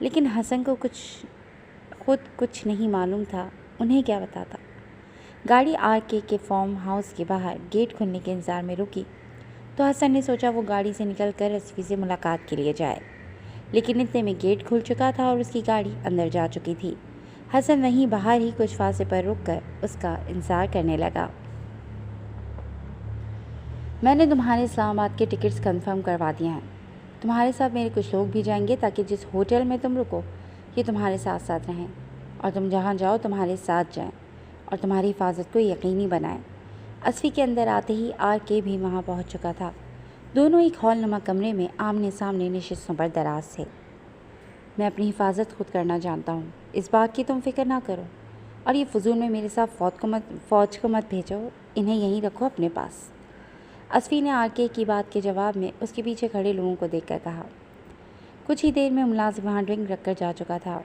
لیکن حسن کو خود کچھ نہیں معلوم تھا انہیں کیا بتاتا۔ گاڑی RK کے فارم ہاؤس کے باہر گیٹ کھلنے کے انتظار میں رکی تو حسن نے سوچا وہ گاڑی سے نکل کر اسفی سے ملاقات کے لیے جائے، لیکن اتنے میں گیٹ کھل چکا تھا اور اس کی گاڑی اندر جا چکی تھی۔ حسن وہیں باہر ہی کچھ فاصلے پر رک کر اس کا انتظار کرنے لگا۔ میں نے تمہارے اسلام آباد کے ٹکٹس کنفرم کروا دیے ہیں۔ تمہارے ساتھ میرے کچھ لوگ بھی جائیں گے تاکہ جس ہوٹل میں تم رکو یہ تمہارے ساتھ ساتھ رہیں اور تم جہاں جاؤ تمہارے ساتھ جائیں اور تمہاری حفاظت کو یقینی بنائیں۔ اسفی کے اندر آتے ہی RK بھی وہاں پہنچ چکا تھا۔ دونوں ایک ہال نما کمرے میں آمنے سامنے نشستوں پر دراز تھے۔ میں اپنی حفاظت خود کرنا جانتا ہوں، اس بات کی تم فکر نہ کرو، اور یہ فضول میں میرے ساتھ فوج کو مت بھیجو، انہیں یہیں رکھو اپنے پاس۔ اسفی نے RK کی بات کے جواب میں اس کے پیچھے کھڑے لوگوں کو دیکھ کر کہا۔ کچھ ہی دیر میں ملازم وہاں ڈرنک رکھ کر جا چکا تھا۔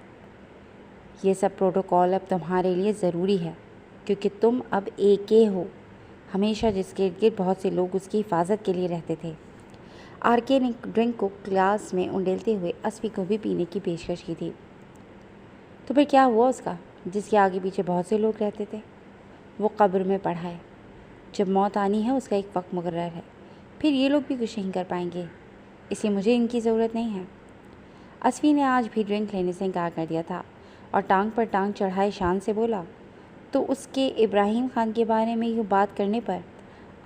یہ سب پروٹوکول اب تمہارے لیے ضروری ہے کیونکہ تم اب AK ہو۔ ہمیشہ جس کے ارد گرد بہت سے لوگ اس کی حفاظت کے لیے رہتے تھے۔ RK نے ڈرنک کو گلاس میں انڈیلتے ہوئے اسفی کو بھی پینے کی پیشکش کی تھی۔ تو پھر کیا ہوا اس کا جس کے آگے پیچھے بہت سے لوگ رہتے تھے؟ وہ قبر میں پڑا ہے۔ جب موت آنی ہے اس کا ایک وقت مقرر ہے، پھر یہ لوگ بھی کچھ نہیں کر پائیں گے، اس لیے مجھے ان کی ضرورت نہیں ہے۔ اسفی نے آج بھی ڈرنک لینے سے انکار کر دیا تھا اور ٹانگ پر ٹانگ چڑھائے شان سے بولا تو اس کے ابراہیم خان کے بارے میں یوں بات کرنے پر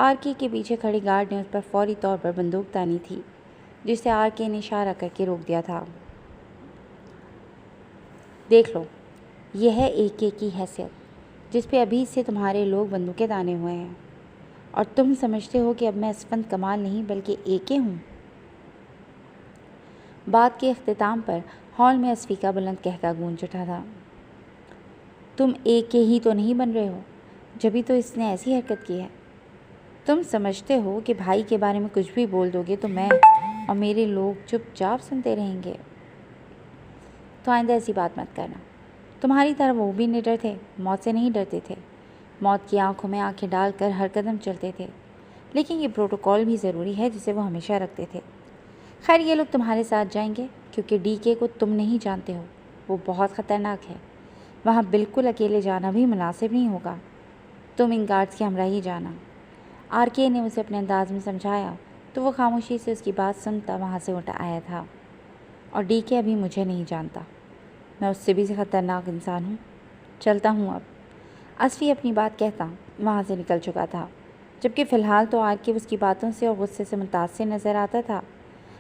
RK کے پیچھے کھڑے گارڈ نے اس پر فوری طور پر بندوق تانی تھی، جسے RK نے اشارہ کر کے روک دیا تھا۔ دیکھ لو، یہ ہے AK کی حیثیت جس پہ ابھی سے تمہارے لوگ بندوقیں تانے ہوئے ہیں، اور تم سمجھتے ہو کہ اب میں اسفند کمال نہیں بلکہ AK ہوں۔ بات کے اختتام پر ہال میں اسفی کا بلند قہقہ گونج اٹھا تھا۔ تم AK ہی تو نہیں بن رہے ہو، جبھی تو اس نے ایسی حرکت کی ہے۔ تم سمجھتے ہو کہ بھائی کے بارے میں کچھ بھی بول دو گے تو میں اور میرے لوگ چپ چاپ سنتے رہیں گے؟ تو آئندہ ایسی بات مت کرنا۔ تمہاری طرح وہ بھی نڈر تھے، موت سے نہیں ڈرتے تھے، موت کی آنکھوں میں آنکھیں ڈال کر ہر قدم چلتے تھے، لیکن یہ پروٹوکول بھی ضروری ہے جسے وہ ہمیشہ رکھتے تھے۔ خیر یہ لوگ تمہارے ساتھ جائیں گے کیونکہ DK کو تم نہیں جانتے ہو، وہ بہت خطرناک ہے، وہاں بالکل اکیلے جانا بھی مناسب نہیں ہوگا، تم ان گارڈز کے ہمراہ ہی جانا۔ RK نے اسے اپنے انداز میں سمجھایا تو وہ خاموشی سے اس کی بات سنتا وہاں سے اٹھ آیا تھا۔ اور DK ابھی مجھے نہیں جانتا، میں اس سے بھی خطرناک انسان ہوں، چلتا ہوں اب۔ اسفی اپنی بات کہتا وہاں سے نکل چکا تھا، جبکہ فی الحال تو RK اس کی باتوں سے اور غصے سے متاثر نظر آتا تھا،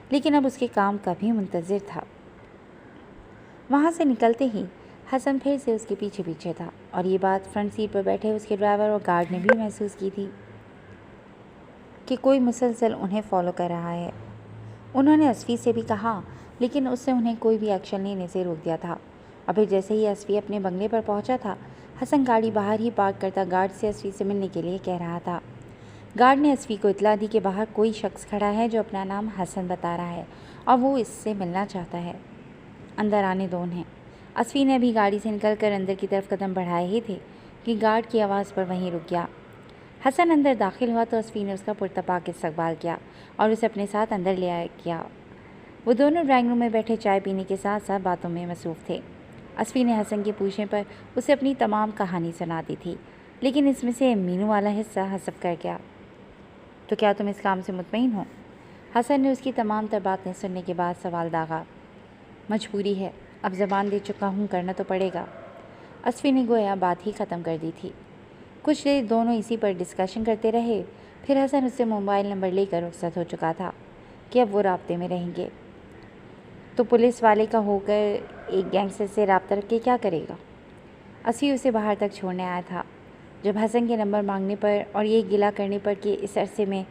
لیکن اب اس کے کام کا بھی منتظر تھا۔ وہاں سے نکلتے ہی حسن پھر سے اس کے پیچھے پیچھے تھا، اور یہ بات فرنٹ سیٹ پر بیٹھے اس کے ڈرائیور اور گارڈ نے بھی محسوس کی تھی کہ کوئی مسلسل انہیں فالو کر رہا ہے۔ انہوں نے اسفی سے بھی کہا لیکن اس نے انہیں کوئی بھی ایکشن لینے سے روک دیا تھا، اور پھر جیسے ہی اسفی اپنے بنگلے پر پہنچا تھا حسن گاڑی باہر ہی پارک کرتا گارڈ سے اسفی سے ملنے کے لیے کہہ رہا تھا۔ گارڈ نے اسفی کو اطلاع دی کہ باہر کوئی شخص کھڑا ہے جو اپنا نام حسن بتا رہا ہے اور وہ اس سے ملنا چاہتا ہے، اندر آنے دو انہیں۔ اسفی نے ابھی گاڑی سے نکل کر اندر کی طرف قدم بڑھائے ہی تھے کہ گارڈ کی آواز پر وہیں رک گیا۔ حسن اندر داخل ہوا تو اسفی نے اس کا پرتپاک استقبال کیا اور اسے اپنے ساتھ اندر لے گیا۔ وہ دونوں ڈرائنگ روم میں بیٹھے چائے پینے کے ساتھ ساتھ باتوں میں مصروف تھے۔ اسفی نے حسن کے پوچھنے پر اسے اپنی تمام کہانی سنا دی تھی، لیکن اس میں سے مینو والا حصہ حذف کر گیا۔ تو کیا تم اس کام سے مطمئن ہو؟ حسن نے اس کی تمام تر باتیں سننے کے بعد سوال داغا۔ مجبوری ہے، اب زبان دے چکا ہوں، کرنا تو پڑے گا۔ اسفی نے گویا بات ہی ختم کر دی تھی۔ کچھ دیر دونوں اسی پر ڈسکشن کرتے رہے، پھر حسن اس سے موبائل نمبر لے کر رخصت ہو چکا تھا کہ اب وہ رابطے میں رہیں گے۔ تو پولیس والے کا ہو کر ایک گینگسٹر سے رابطہ رکھ کے کیا کرے گا؟ اسفی اسے باہر تک چھوڑنے آیا تھا، جب حسن کے نمبر مانگنے پر اور یہ گلا کرنے پر کہ اس عرصے میں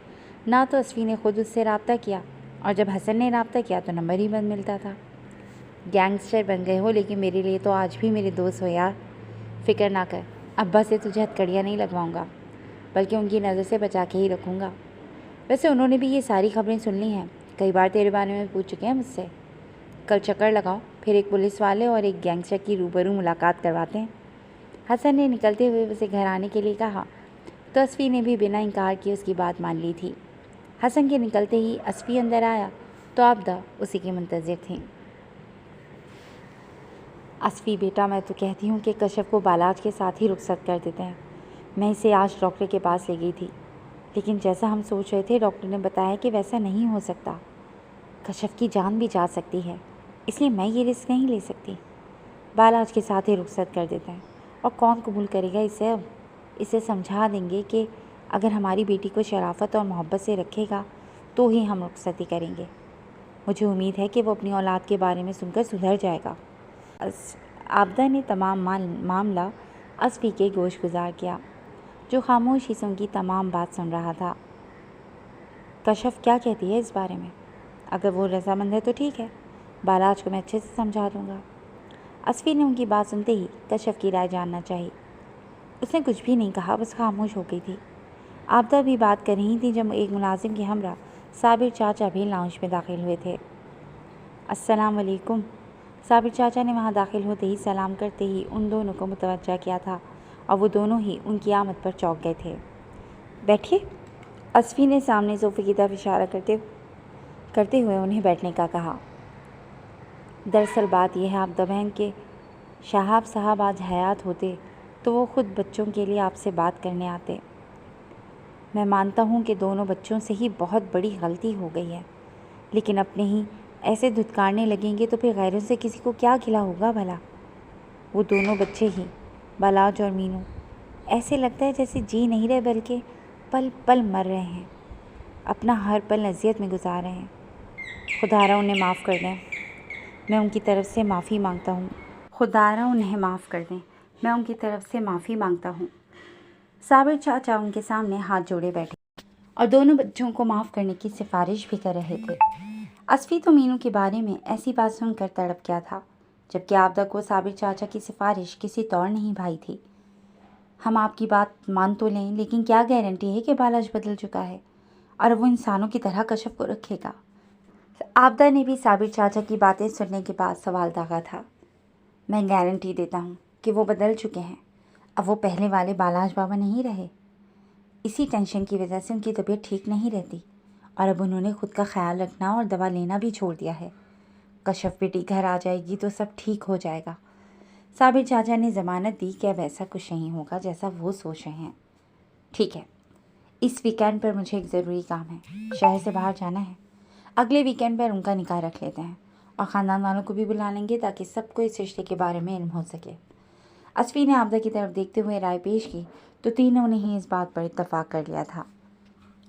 نہ تو اسفی نے خود اس سے رابطہ کیا اور جب حسن نے رابطہ کیا تو نمبر ہی بند ملتا تھا۔ گینگسٹر بن گئے ہو لیکن میرے لیے تو آج بھی میرے دوست ہو یار، فکر نہ کر، ابا سے تجھے ہتھکڑیاں نہیں لگواؤں گا بلکہ ان کی نظر سے بچا کے ہی رکھوں گا۔ ویسے انہوں نے بھی یہ ساری خبریں سن لی ہیں، کئی بار تیرے بارے میں پوچھ چکے ہیں مجھ سے۔ کل چکر لگاؤ، پھر ایک پولیس والے اور ایک گینگسٹر کی روبرو ملاقات کرواتے ہیں۔ حسن نے نکلتے ہوئے اسے گھر آنے کے لیے کہا تو اسفی نے بھی بنا انکار کیے اس کی بات مان لی تھی۔ حسن کے نکلتے ہی اسفی اندر آیا تو آبدہ اسی کے منتظر تھیں۔ اسفی بیٹا، میں تو کہتی ہوں کہ کشف کو بالاج کے ساتھ ہی رخصت کر دیتے ہیں۔ میں اسے آج ڈاکٹر کے پاس لے گئی تھی، لیکن جیسا ہم سوچ رہے تھے ڈاکٹر نے بتایا کہ ویسا نہیں ہو سکتا، کشف کی جان بھی جا سکتی ہے، اس لیے میں یہ رسک نہیں لے سکتی۔ بالاج کے ساتھ ہی رخصت کر دیتے ہیں، اور کون قبول کرے گا اسے؟ اب اسے سمجھا دیں گے کہ اگر ہماری بیٹی کو شرافت اور محبت سے رکھے گا تو ہی ہم رخصتی کریں گے۔ مجھے امید ہے کہ وہ اپنی اولاد کے بارے میں سن کر سدھر جائے گا۔ عابدہ نے تمام معاملہ اسفی کے گوش گزار کیا، جو خاموشی سے ان کی تمام بات سن رہا تھا۔ کشف کیا کہتی ہے اس بارے میں؟ اگر وہ رضامند ہے تو ٹھیک ہے، بالاج کو میں اچھے سے سمجھا دوں گا۔ اسفی نے ان کی بات سنتے ہی کشف کی رائے جاننا چاہی۔ اس نے کچھ بھی نہیں کہا، بس خاموش ہو گئی تھی۔ عابدہ بھی بات کر رہی تھی جب ایک ملازم کے ہمراہ صابر چاچا بھی لاؤنج میں داخل ہوئے تھے۔ السلام علیکم۔ صابر چاچا نے وہاں داخل ہوتے ہی سلام کرتے ہی ان دونوں کو متوجہ کیا تھا، اور وہ دونوں ہی ان کی آمد پر چونک گئے تھے۔ بیٹھیے، اسفی نے سامنے صوفے کی طرف اشارہ کرتے ہوئے انہیں بیٹھنے کا کہا۔ دراصل بات یہ ہے عابدہ بہن کہ شہاب صاحب آج حیات ہوتے تو وہ خود بچوں کے لیے آپ سے بات کرنے آتے۔ میں مانتا ہوں کہ دونوں بچوں سے ہی بہت بڑی غلطی ہو گئی ہے، لیکن اپنے ہی ایسے دھتکارنے لگیں گے تو پھر غیروں سے کسی کو کیا گلہ ہوگا بھلا؟ وہ دونوں بچے ہی، بالاج اور مینو، ایسے لگتا ہے جیسے جی نہیں رہے بلکہ پل پل مر رہے ہیں، اپنا ہر پل اذیت میں گزار رہے ہیں۔ خدارا انہیں معاف کر دیں، میں ان کی طرف سے معافی مانگتا ہوں۔ خدارا انہیں معاف کر دیں، میں ان کی طرف سے معافی مانگتا ہوں۔ صابر چاچا ان کے سامنے ہاتھ جوڑے بیٹھے اور دونوں بچوں کو معاف کرنے کی سفارش بھی کر رہے تھے۔ اسفی تو مینو کے بارے میں ایسی بات سن کر تڑپ گیا تھا، جبکہ عابدہ کو صابر چاچا کی سفارش کسی طور نہیں بھائی تھی۔ ہم آپ کی بات مان تو لیں، لیکن کیا گارنٹی ہے کہ بالاج بدل چکا ہے اور وہ انسانوں کی طرح کشف کو رکھے گا؟ عابدہ نے بھی صابر چاچا کی باتیں سننے کے بعد سوال داغا تھا۔ میں گارنٹی دیتا ہوں کہ وہ بدل چکے ہیں، اب وہ پہلے والے بالاج بابا نہیں رہے۔ اسی ٹینشن کی وجہ سے ان کی طبیعت ٹھیک نہیں رہتی، اور اب انہوں نے خود کا خیال رکھنا اور دوا لینا بھی چھوڑ دیا ہے۔ کشف بیٹی گھر آ جائے گی تو سب ٹھیک ہو جائے گا۔ صابر چاچا نے ضمانت دی کہ اب ایسا کچھ نہیں ہوگا جیسا وہ سوچ رہے ہیں۔ ٹھیک ہے، اس ویکینڈ پر مجھے ایک ضروری کام ہے، شہر سے باہر جانا ہے۔ اگلے ویکینڈ پر ان کا نکاح رکھ لیتے ہیں، اور خاندان والوں کو بھی بلا لیں گے تاکہ سب کو اس رشتے کے بارے میں علم ہو سکے۔ اسفی نے عابدہ کی طرف دیکھتے ہوئے رائے پیش کی تو تینوں نے ہی اس بات پر اتفاق کر لیا تھا۔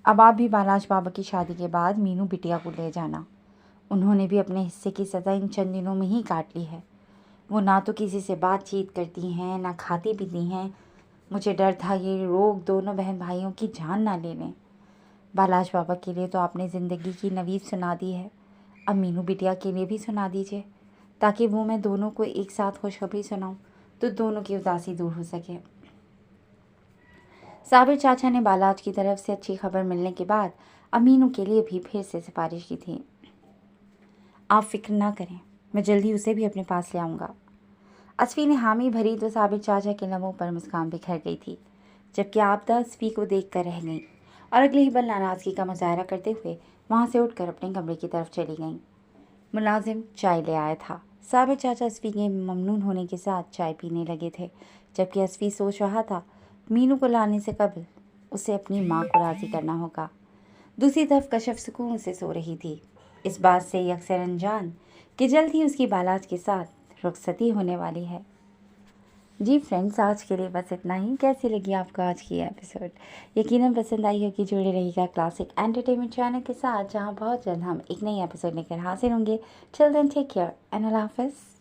اب آپ بھی بالاج بابا کی شادی کے بعد مینو بٹیا کو لے جانا، انہوں نے بھی اپنے حصے کی سزا ان چند دنوں میں ہی کاٹ لی ہے۔ وہ نہ تو کسی سے بات چیت کرتی ہیں، نہ کھاتی پیتی ہیں۔ مجھے ڈر تھا یہ روگ دونوں بہن بھائیوں کی جان نہ لے لیں۔ بالاج بابا کے لیے تو آپ نے زندگی کی نوید سنا دی ہے، اب مینو بٹیا کے لیے بھی سنا دیجیے، تاکہ وہ میں دونوں کو ایک ساتھ خوشخبری سناؤں تو دونوں کی اداسی دور ہو سکے۔ صابر چاچا نے بالاج کی طرف سے اچھی خبر ملنے کے بعد اب مینو کے لیے بھی پھر سے سفارش کی تھی۔ آپ فکر نہ کریں، میں جلدی اسے بھی اپنے پاس لے آؤں گا۔ اسفی نے حامی بھری تو صابر چاچا کے لبوں پر مسکان بکھر گئی تھی، جبکہ عابدہ اسفی کو دیکھ کر رہ گئیں اور اگلے ہی پل ناراضگی کا مظاہرہ کرتے ہوئے وہاں سے اٹھ کر اپنے کمرے کی طرف چلی گئیں۔ ملازم چائے لے آیا تھا۔ صابر چاچا اسفی کے ممنون ہونے کے ساتھ چائے پینے لگے تھے، جبکہ اسفی سوچ رہا تھا مینو کو لانے سے قبل اسے اپنی ماں کو راضی کرنا ہوگا۔ دوسری طرف کشف سکون سے سو رہی تھی، اس بات سے یکسر انجان کہ جلد ہی اس کی بالاج کے ساتھ رخصتی ہونے والی ہے۔ جی فرینڈز، آج کے لیے بس اتنا ہی۔ کیسی لگی آپ کو آج کی ایپیسوڈ؟ یقیناً پسند آئی ہوگی۔ جڑے رہی گا کلاسک انٹرٹینمنٹ چینل کے ساتھ، جہاں بہت جلد ہم ایک نئی ایپیسوڈ لے کر حاضر ہوں گے۔ ٹل دین ٹیک کیئر اینڈ اللہ حافظ۔